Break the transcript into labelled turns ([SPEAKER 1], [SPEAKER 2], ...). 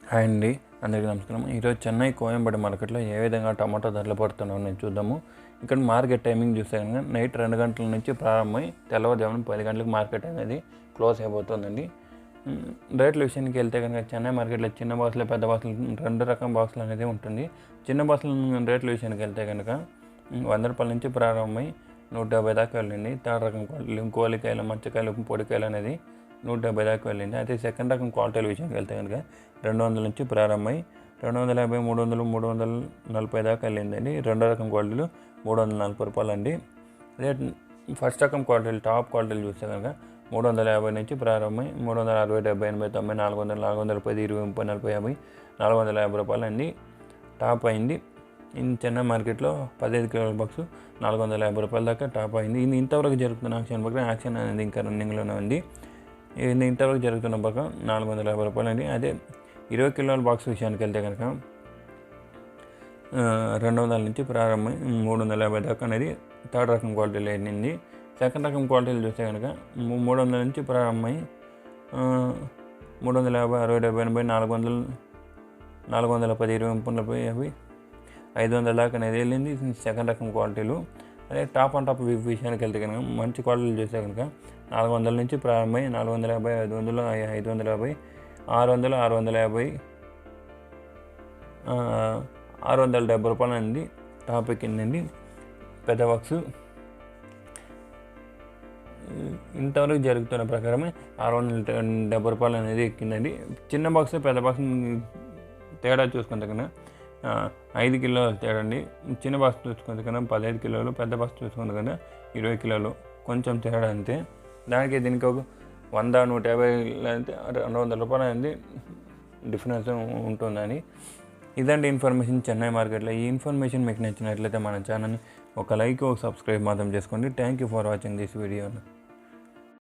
[SPEAKER 1] Hi అండి, అందరికీ నమస్కారం. ఈరోజు చెన్నై కోయంబేడు మార్కెట్లో ఏ విధంగా టమాటో ధరలు పడుతున్నాయో నేను చూద్దాము. ఇక్కడ మార్కెట్ టైమింగ్ చూస్తే కనుక నైట్ 2 గంటల నుంచి ప్రారంభమై తెల్లవారుజామున 10 గంటలకు మార్కెట్ అనేది క్లోజ్ అయిపోతుందండి. రేట్ల విషయానికి వెళ్తే కనుక చెన్నై మార్కెట్లో చిన్న బాక్సులు, పెద్ద బాక్సులు 2 రకం బాక్సులు అనేది ఉంటుంది. చిన్న బాక్సుల రేట్ల విషయానికి వెళ్తే కనుక 100 రూపాయల నుంచి ప్రారంభమై 150 దాకా వెళ్ళింది. థర్డ్ రకం క్వాలిటీలు కోలికాయలు, మచ్చకాయలు, పొడికాయలు అనేది 170 దాకా వెళ్ళింది. అయితే సెకండ్ రకం క్వాలిటీల విషయానికి వెళ్తే కనుక 200 నుంచి ప్రారంభమై 250, 300, 340 దాకా వెళ్ళిందండి. రెండో రకం క్వాలిటీలు 340 రూపాయలు అండి. రేట్ ఫస్ట్ రకం క్వాలిటీలు, టాప్ క్వాలిటీలు చూస్తే కనుక 350 నుంచి ప్రారంభమై 360, 70, 80, 90, 400, 410, 20, 30, 40, 50, 450 రూపాయలు అండి టాప్ అయింది. చెన్నై మార్కెట్లో 15 కిలోల బాక్స్ 450 రూపాయల దాకా టాప్ అయింది. ఇది ఇంతవరకు జరుగుతున్న యాక్షన్ అనేది ఇంకా రన్నింగ్లోనే ఉంది. ఇంతవరకు జరుగుతున్న బాగా 450 రూపాయలు అండి. అదే 20 కిలోల బాక్స్ విషయానికి వెళ్తే కనుక 200 నుంచి ప్రారంభమై 350 దాకా అనేది థర్డ్ రకం క్వాలిటీలు వెళ్ళింది. సెకండ్ రకం క్వాలిటీలు చూస్తే కనుక 300 నుంచి ప్రారంభమై 350, 60, 70, 80, 400, 410, 20, 30, 40, 50, 500 దాకా అనేది వెళ్ళింది సెకండ్ రకం క్వాలిటీలు. అదే టాప్ అండ్ టాప్ విషయానికి వెళ్తే కనుక మంచి క్వాలిటీలు చూస్తే కనుక 400 నుంచి ప్రారంభమై 450, 500, 550, 600, 650, 670 రూపాయలు అనేది టాప్ ఎక్కిందండి పెద్ద బాక్సు. ఇంతవరకు జరుగుతున్న ప్రకారమే 670 రూపాయలు అనేది ఎక్కిందండి. చిన్న బాక్స్, పెద్ద బాక్స్ తేడా చూసుకుంటే కన్నా 5 కిలోల తేడా అండి. చిన్న బాక్స్ చూసుకుంటే కన్నా 15 కిలోలు, పెద్ద బాక్స్ చూసుకుంటే కన్నా 20 కిలోలు, కొంచెం తేడా అంతే. దానికి దీనికి ఒక 100, 150 లేదంటే 200 రూపాయలు అనేది డిఫరెన్స్ ఉంటుందని. ఇదండి ఇన్ఫర్మేషన్ చెన్నై మార్కెట్లో. ఈ ఇన్ఫర్మేషన్ మీకు నచ్చినట్లయితే మన ఛానల్ని ఒక లైక్, ఒక సబ్స్క్రైబ్ మాత్రం చేసుకోండి. Thank you for watching this video.